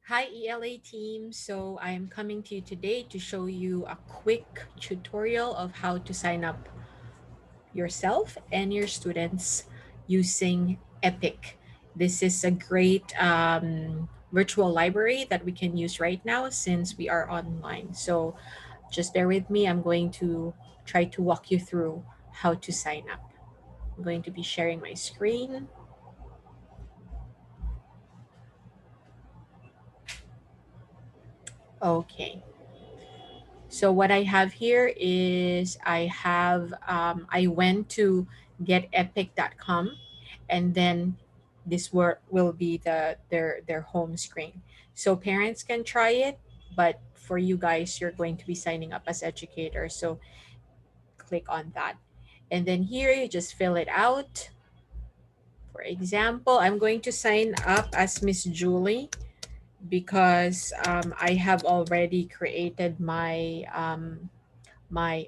Hi, ELA team. So I'm coming to you today to show you a quick tutorial of how to sign up yourself and your students using Epic. This is a great virtual library that we can use right now since we are online. So just bear with me. I'm going to try to walk you through how to sign up. I'm going to be sharing my screen. Okay. So what I have here is I went to getepic.com, and then this will be their home screen. So parents can try it, but for you guys, you're going to be signing up as educators. So click on that. And then here you just fill it out. For example, I'm going to sign up as Miss Julie because I have already created my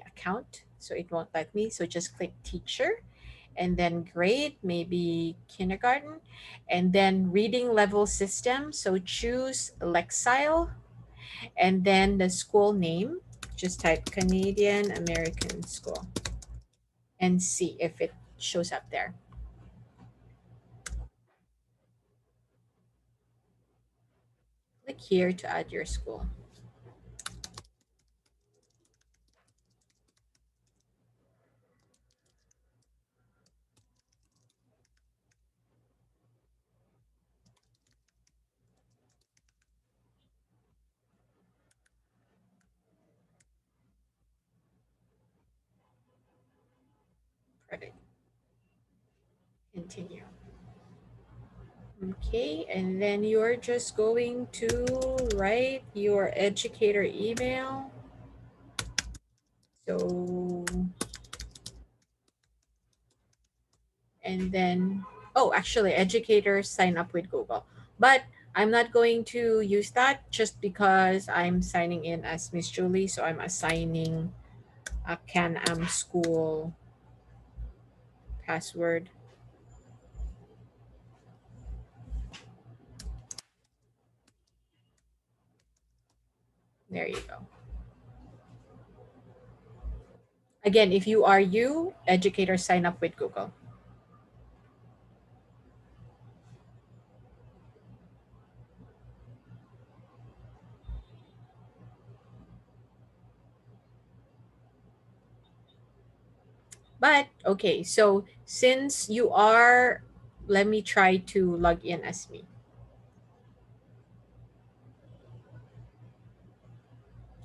account, so it won't let me. So just click teacher and then grade, maybe kindergarten, and then reading level system. So choose Lexile and then the school name. Just type Canadian American School and see if it shows up there. Click here to add your school. Credit. Continue. Okay, and then you're just going to write your educator email. So, and then, oh, actually, educators sign up with Google. But I'm not going to use that just because I'm signing in as Miss Julie. So I'm assigning a Can-Am school password. There you go. Again, if you are you, educators sign up with Google. But okay, so since you are, let me try to log in as me.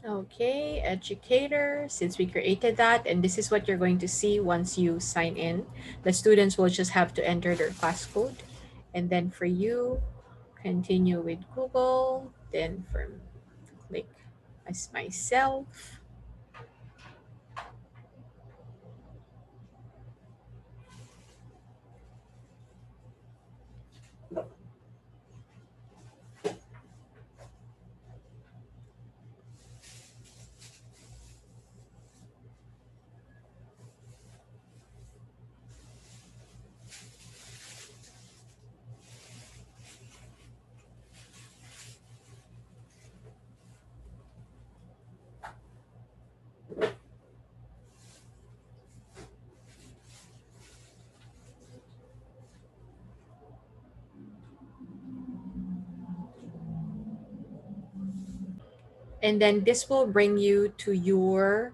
Okay, educator, since we created that, and this is what you're going to see once you sign in. The students will just have to enter their class code. And then for you, continue with Google, then from click as myself. And then this will bring you to your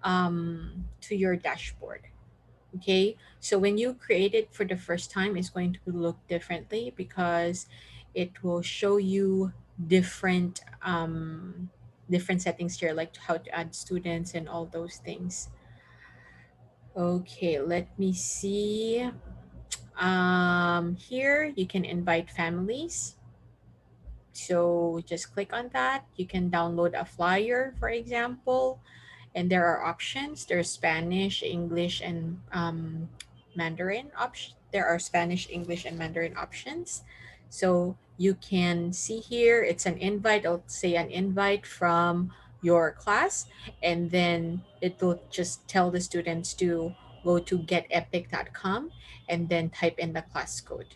dashboard. Okay, so when you create it for the first time, it's going to look differently because it will show you different settings here, like how to add students and all those things. Okay, let me see. Here you can invite families. So just click on that. You can download a flyer, for example, and there are options. There's Spanish, English, and Mandarin option. There are Spanish, English, and Mandarin options. So you can see here it's an invite. I'll say an invite from your class, and then it will just tell the students to go to getepic.com and then type in the class code.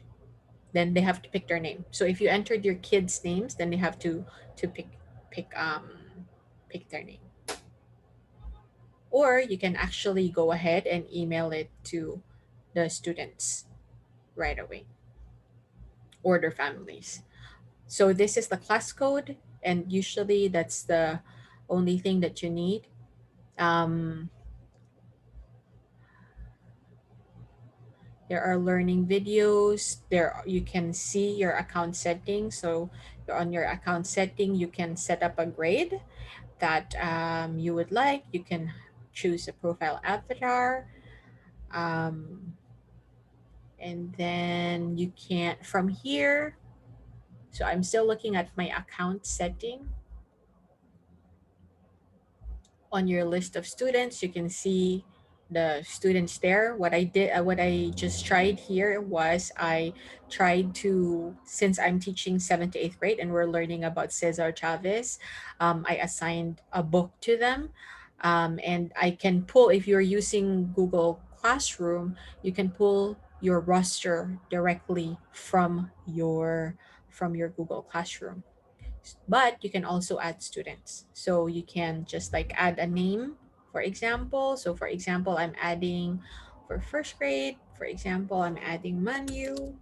then they have to pick their name. So if you entered your kids' names, then they have to pick pick their name. Or you can actually go ahead and email it to the students right away or their families. So this is the class code, and usually that's the only thing that you need. Um, there are learning videos. There you can see your account settings. So on your account setting, you can set up a grade that you would like. You can choose a profile avatar. Um, and then you can from here, so I'm still looking at my account setting. On your list of students, you can see the students there. What I just tried here was I tried to, since I'm teaching 7th to 8th grade and we're learning about Cesar Chavez, I assigned a book to them. And I can pull, if you're using Google Classroom, you can pull your roster directly from your Google Classroom. But you can also add students, so you can just like add a name, for example. So for example, I'm adding, for first grade, for example, I'm adding Manu,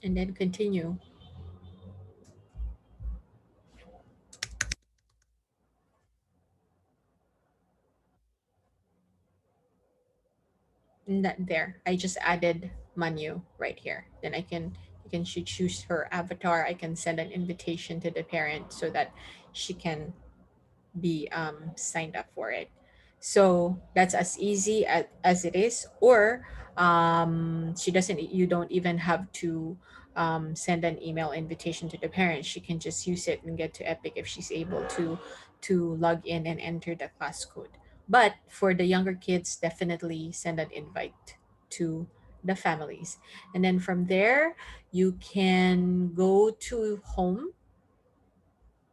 and then continue. And that, there, I just added Manu right here. Then I can, you can choose her avatar. I can send an invitation to the parent so that she can be signed up for it. So that's as easy as it is. Or she doesn't, you don't even have to send an email invitation to the parent. She can just use it and get to Epic if she's able to log in and enter the class code. But for the younger kids, definitely send an invite to the families. And then from there, you can go to home.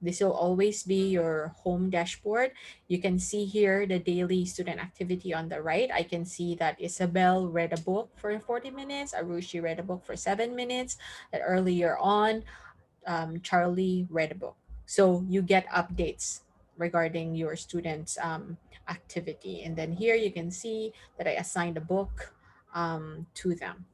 This will always be your home dashboard. You can see here the daily student activity on the right. I can see that Isabel read a book for 40 minutes, Arushi read a book for 7 minutes, that earlier on, Charlie read a book. So you get updates regarding your students' activity. And then here you can see that I assigned a book to them.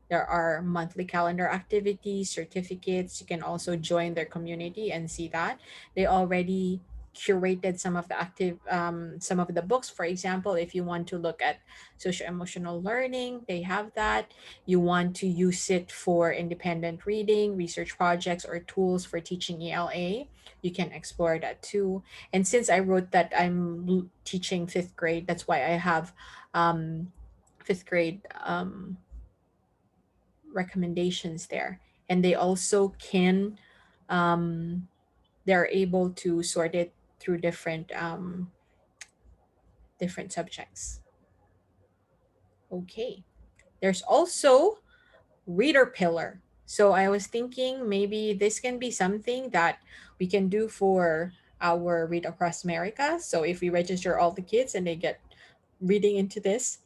There are monthly calendar activities, certificates. You can also join their community and see that they already curated some of the books. For example, if you want to look at social emotional learning, they have that. You want to use it for independent reading, research projects, or tools for teaching ELA, you can explore that too. And since I wrote that I'm teaching fifth grade, that's why I have fifth grade recommendations there. And they also can, um, they're able to sort it through different subjects. Okay, there's also reader pillar. So I was thinking maybe this can be something that we can do for our Read Across America. So if we register all the kids and they get reading into this,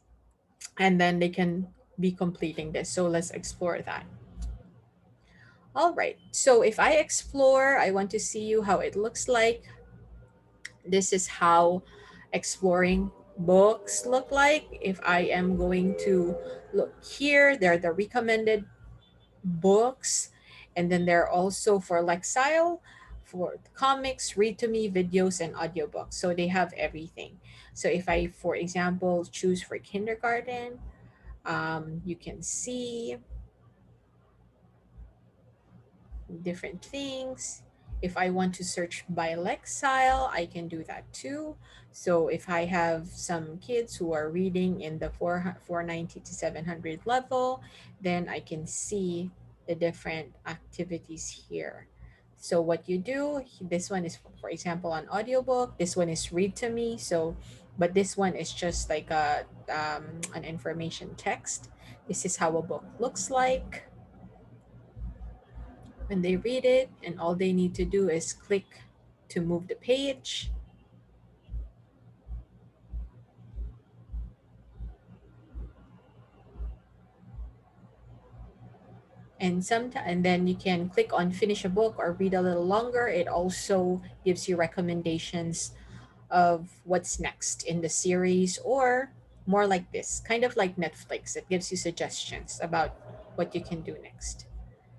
and then they can be completing this. So let's explore that. All right. So if I explore, I want to see you how it looks like. This is how exploring books look like. If I am going to look here, there are the recommended books, and then there are also for Lexile, for comics, read to me, videos, and audiobooks. So they have everything. So if I, for example, choose for kindergarten, you can see different things. If I want to search by Lexile, I can do that too. So if I have some kids who are reading in the 490 to 700 level, then I can see the different activities here. So what you do, this one is, for example, an audiobook. This one is read to me. So, but this one is just like an information text. This is how a book looks like when they read it, and all they need to do is click to move the page. And then you can click on finish a book or read a little longer. It also gives you recommendations of what's next in the series, or more like this, kind of like Netflix. It gives you suggestions about what you can do next.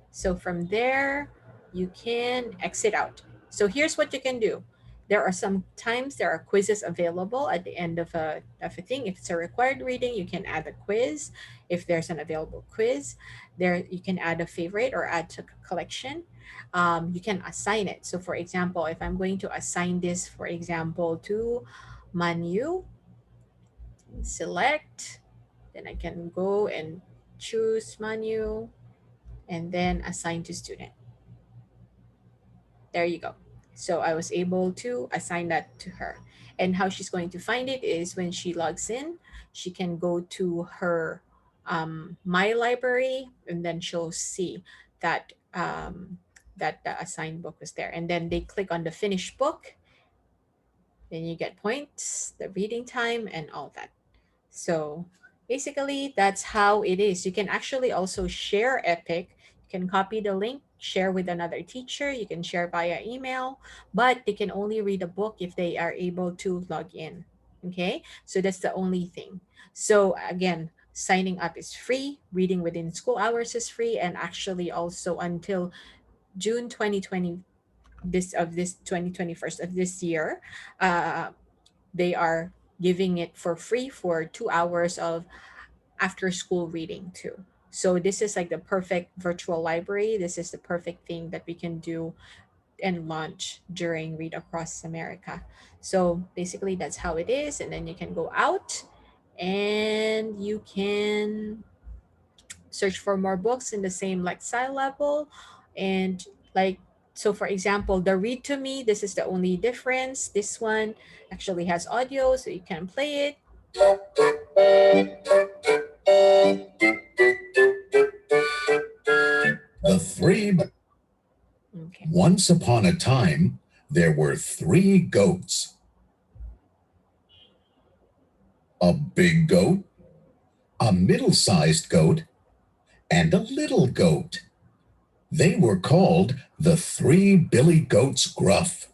So from there, you can exit out. So here's what you can do. There are quizzes available at the end of a thing. If it's a required reading, you can add a quiz. If there's an available quiz, there you can add a favorite or add to collection. You can assign it. So for example, if I'm going to assign this, for example, to Manu, select, then I can go and choose Manu and then assign to student. There you go. So I was able to assign that to her. And how she's going to find it is when she logs in, she can go to her My Library, and then she'll see that that the assigned book was there. And then they click on the finished book, then you get points, the reading time, and all that. So basically, that's how it is. You can actually also share Epic. You can copy the link, share with another teacher. You can share via email, but they can only read a book if they are able to log in. Okay, so that's the only thing. So again, signing up is free, reading within school hours is free, and actually also until June 2020, this 2021st of this year, uh, they are giving it for free for 2 hours of after school reading too. So this is like the perfect virtual library. This is the perfect thing that we can do and launch during Read Across America. So basically that's how it is. And then you can go out and you can search for more books in the same like style level. And like, so for example, the Read to Me, this is the only difference. This one actually has audio, so you can play The three. it. Okay. Once upon a time, there were three goats: a big goat, a middle sized goat, and a little goat. They were called the Three Billy Goats Gruff.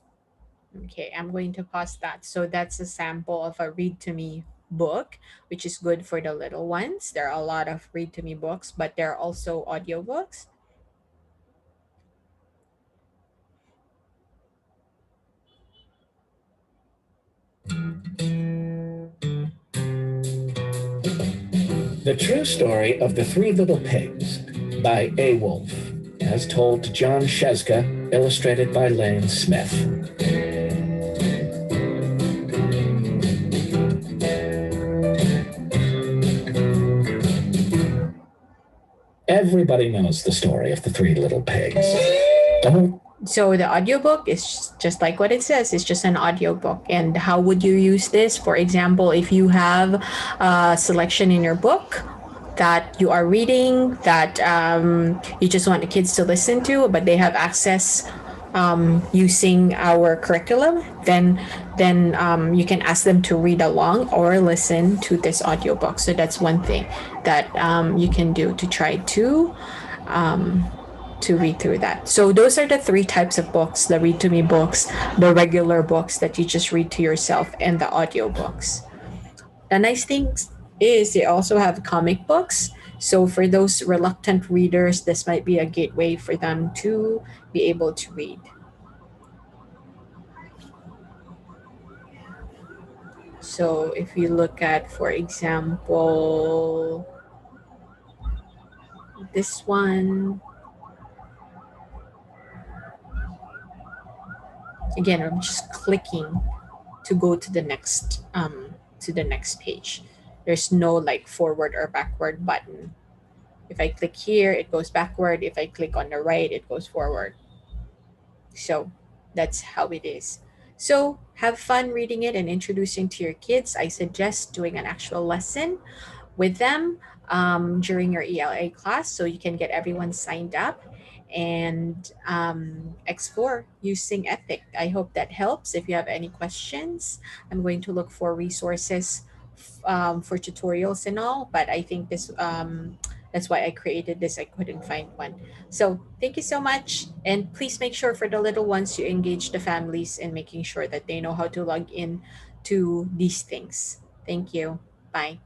Okay, I'm going to pause that. So that's a sample of a Read to Me book, which is good for the little ones. There are a lot of Read to Me books, but there are also audiobooks. The True Story of the Three Little Pigs by A. Wolf, as told to John Sheska, illustrated by Lane Smith. Everybody knows the story of the Three Little Pigs. Don't So the audiobook is just like what it says. It's just an audiobook. And how would you use this? For example, if you have a selection in your book that you are reading that you just want the kids to listen to, but they have access using our curriculum, then you can ask them to read along or listen to this audiobook. So that's one thing that you can do to try to read through that. So those are the three types of books: the Read to Me books, the regular books that you just read to yourself, and the audiobooks. The nice thing is they also have comic books. So for those reluctant readers, this might be a gateway for them to be able to read. So if you look at, for example, this one, again, I'm just clicking to go to the next page. There's no like forward or backward button. If I click here, it goes backward. If I click on the right, it goes forward. So that's how it is. So have fun reading it and introducing to your kids. I suggest doing an actual lesson with them during your ELA class so you can get everyone signed up and explore using Epic. I hope that helps. If you have any questions, I'm going to look for resources for tutorials and all, but I think That's why I created this. I couldn't find one. So thank you so much. And please make sure for the little ones you engage the families in making sure that they know how to log in to these things. Thank you. Bye.